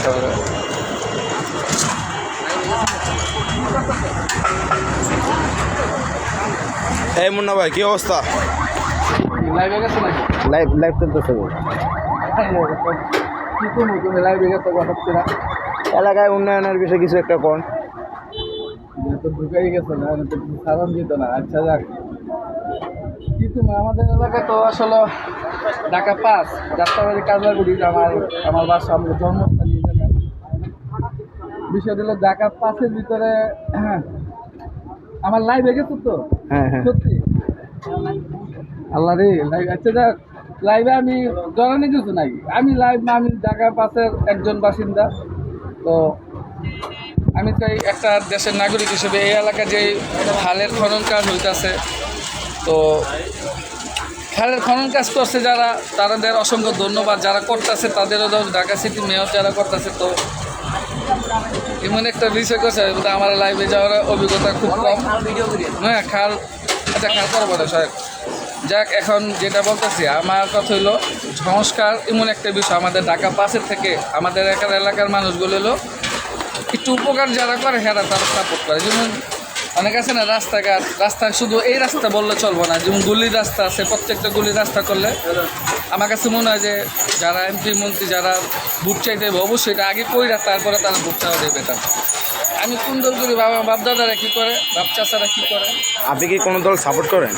শহরে। এই মুন্না ভাই কি অবস্থা? লাইভে গেছে নাকি? লাইভ লাইভ চলতেছে। কি করবো, তুমি লাইভে গেছো হঠাৎ করে? এলাকায় উন্নয়নের বিষয়ে কিছু একটা কোন। তো ঢুকাই গেছে না, তো সালাম দিত না। আচ্ছা যাক, কি তুমি আমাদের এলাকায় তো আসলে ঢাকা পাস যাত্রাবাড়ি কাজলাগুড়ি আমার আমার বাসা, আমার জন্মস্থান এই জায়গায়। বিষয় হলো ঢাকা পাসের ভিতরে আমার লাইভে গেছো তো। হ্যাঁ হ্যাঁ সত্যি আল্লাহ রে লাইভ। আচ্ছা যাক, লাইভে আমি জড়ানি কিছু নাই, আমি লাইভ না, আমি ঢাকা পাসের একজন বাসিন্দা। তো আমি চাই একটা দেশের নাগরিক হিসেবে এই এলাকায় যে খালের খনন কাজ হইতেছে, তো খালের খনন কাজ করছে যারা, তাদের অসংখ্য ধন্যবাদ। যারা করতেছে তাদেরও ঢাকা সিটি মেয়র যারা করতেছে, তো এমন একটা বিষয় করছে আমার লাইভে যাওয়ার অভিজ্ঞতা খুব কম। হ্যাঁ খাল, আচ্ছা খাল করবো না সাহেব। যাক, এখন যেটা বলতেছি আমার কথা হইলো সংস্কার এমন একটা বিষয় আমাদের ঢাকা পাশের থেকে আমাদের এলাকার মানুষগুলো হলো একটু উপকার যারা করে হ্যাঁ তারা সাপোর্ট করে। যেমন অনেক আছে না রাস্তাঘাট, রাস্তা শুধু এই রাস্তা বললে চলবো না, যেমন গুলির রাস্তা আছে, প্রত্যেকটা গুলির রাস্তা করলে আমার কাছে মনে হয় যে যারা এমপি মন্ত্রী যারা ভোট চাইতে দেবে অবশ্যই এটা আগে কইরা তারপরে তারা ভোট চাওয়া দেবে। এটা আমি কোন দল করি, বাপদাদারা কী করে, বাপ চাচারা কী করে। আপনি কি কোনো দল সাপোর্ট করেন?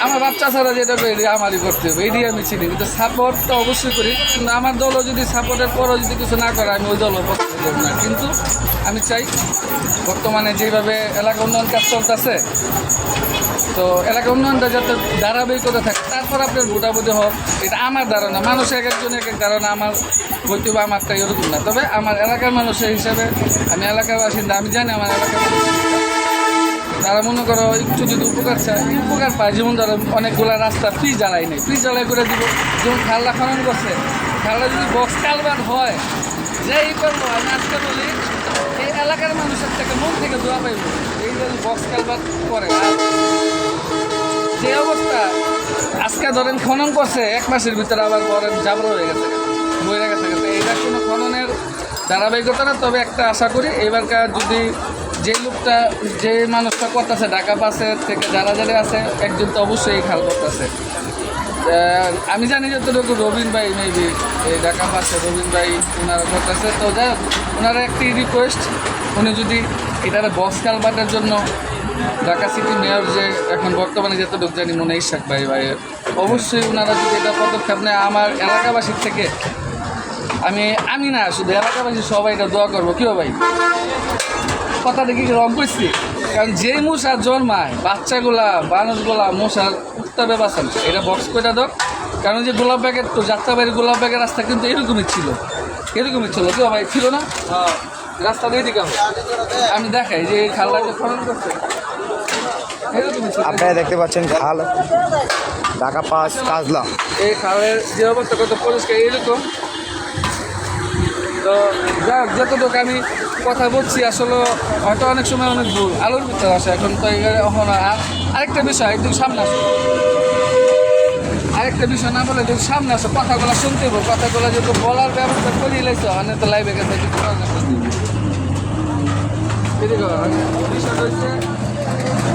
আমার বাপ চাচারা যেটা করে এটা আমারই করতে হবে, এটাই আমি চিনি। কিন্তু সাপোর্ট তো অবশ্যই করি, কিন্তু আমার দলও যদি সাপোর্টের পরও যদি কিছু না করে আমি ওই দলও পছন্দ করি না। কিন্তু আমি চাই বর্তমানে যেভাবে এলাকা উন্নয়ন কাজ চলতেছে, তো এলাকা উন্নয়নটা যাতে ধারাবাহিকতা থাকে, তারপর আপনার ভোটাভুটি হোক, এটা আমার ধারণা। মানুষ এক একজন এক এক ধারণা, আমার বলতে হবে আমারটা এরকম না। তবে আমার এলাকার মানুষের হিসাবে, আমি এলাকার বাসিন্দা, আমি জানি আমার এলাকার মানুষ তারা মনে করো একটু যদি উপকার চায়, উপকার পায়। যেমন ধরো অনেকগুলো রাস্তা ফ্রি জ্বালাই নেই, ফ্রি জ্বালাই করে দিব। যেমন খালটা খনন করছে, খালটা যদি বক্স কালভার্ট হয়, যেই করবো আমি আজকে বলি এই এলাকার মানুষের থেকে মন থেকে দোয়া পাইব এই যদি বক্স কালভার্ট করে। আর যে অবস্থা আজকে ধরেন খনন করছে, এক মাসের ভিতরে আবার পরের জাবরা হয়ে গেছে, বইরে গেছে। এইটা কোনো খননের ধারাবাহিকতা না। তবে একটা আশা করি এবারকার যদি যে লোকটা, যে মানুষটা করতেছে ঢাকা পাসের থেকে যারা যারা আছে, একজন তো অবশ্যই এই খাল করতেছে। আমি জানি যতটুকু রবিন ভাই মেবি এই ঢাকা পাসে রবিন ভাই ওনারা করতেছে। তো যাই হোক, ওনারা একটি রিকোয়েস্ট, উনি যদি এটার বক্স কালভার্টের জন্য ঢাকা সিটি মেয়র যে এখন বর্তমানে যতটুকু জানি মনে ইশাক ভাইয়ের, অবশ্যই ওনারা যদি এটা পদক্ষেপ নেয় আমার এলাকাবাসীর থেকে, আমি না শুধু এলাকাবাসী সবাই এটা দোয়া করবো। কেউ ভাই কথাটা কি রং করছি? কারণ যে মশা জন্মায় বাচ্চাগুলা মানুষগুলা মশার উত্তাপে বাঁচান, এটা বক্স করে দাও। কারণ যে গোলাপ ব্যাগের তো যাত্রাবাড়ির গোলাপ ব্যাগের রাস্তা কিন্তু এরকমই ছিল, কেউ ভাই ছিল না রাস্তা দিয়ে দিকে। আমি দেখাই যে এই খালটাকে খনন করছে, আপনারা দেখতে পাচ্ছেন খাল ঢাকা পাস কাজলা। এই খালের যে অবস্থা কত পরিষ্কার এরকম। তো যাক, যতটুকু আমি কথা বলছি আসলে হয়তো অনেক সময় অনেক ভুল, আলোর ভিতরে আসে এখন। তো এখন আরেকটা বিষয় একটু সামনে আসো, আরেকটা বিষয় না বলে যদি সামনে আসো, কথাগুলো শুনতে হবো, কথাগুলো যেহেতু বলার ব্যবস্থা করে লাইছো, অনেক তো লাইভে গেছে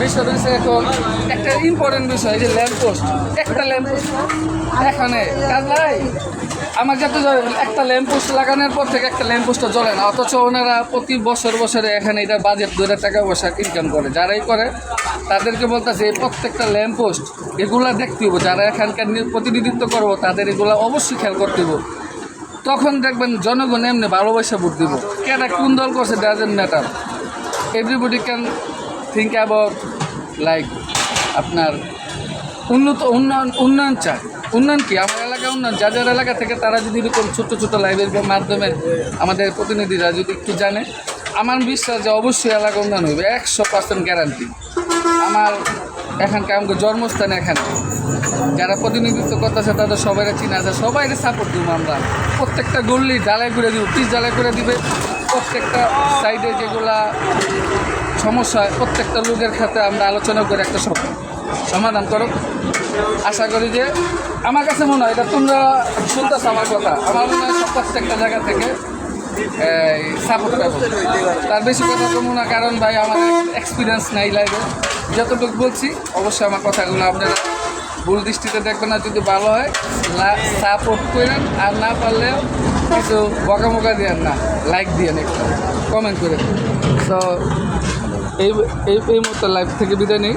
বিষয় রয়েছে। এখন একটা ইম্পর্টেন্ট বিষয় যে ল্যাম্পপোস্ট, একটা ল্যাম্পপোস্ট এখানে কাজ নাই। আমার যাতে একটা ল্যাম্পপোস্ট লাগানোর পর থেকে একটা ল্যাম্পপোস্টও জ্বলে না, অথচ ওনারা প্রতি বছরে এখানে এটা বাজেট 2 টাকা পয়সা ইনকাম করে। যারাই করে তাদেরকে বলতেছে এই প্রত্যেকটা ল্যাম্পপোস্ট এগুলা দেখতে হবো, যারা এখানকার প্রতিনিধিত্ব করবো তাদের এগুলো অবশ্যই খেয়াল করতে হবো। তখন দেখবেন জনগণ এমনি ভালোবাসা ভোট দিব। কেটা কোন দল করছে doesn't matter, everybody can think about like আপনার উন্নয়ন চায়। উন্নয়ন কি আমার এলাকা উন্নয়ন, যার এলাকা থেকে তারা যদি এরকম ছোটো লাইভের মাধ্যমে আমাদের প্রতিনিধিরা যদি একটু জানে, আমার বিশ্বাস যে অবশ্যই এলাকা উন্নয়ন হবে, 100% গ্যারান্টি। আমার এখানকার আমাকে জন্মস্থানে এখানে যারা প্রতিনিধিত্ব করতেছে তাদের সবাই চিনা আছে, সবাই সাপোর্ট দিব। আমরা প্রত্যেকটা গল্লি জ্বালাই করে দিব, পিস জ্বালাই করে দিবে। প্রত্যেকটা সাইডে যেগুলা সমস্যা হয় প্রত্যেকটা লোকের ক্ষেত্রে আমরা আলোচনা করে একটা সমাধান করো। আশা করি যে আমার কাছে মনে হয় এটা তোমরা শুনতেছো আমার কথা, আমার মনে হয় প্রত্যেকটা জায়গা থেকে সাপোর্ট পাবো। তার বেশি কথা কমো না, কারণ ভাই আমার এক্সপিরিয়েন্স নাই লাইভে। যতটুকু বলছি অবশ্যই আমার কথাগুলো আপনারা ভুল দৃষ্টিতে দেখবেন না। যদি ভালো হয় সাপোর্ট করেন, আর না পারলেও কিছু বকামোকা দিয়েন না, লাইক দিয়েন, একটু কমেন্ট করে। তো এই মুহূর্তে লাইভ থেকে বিদায় নেই।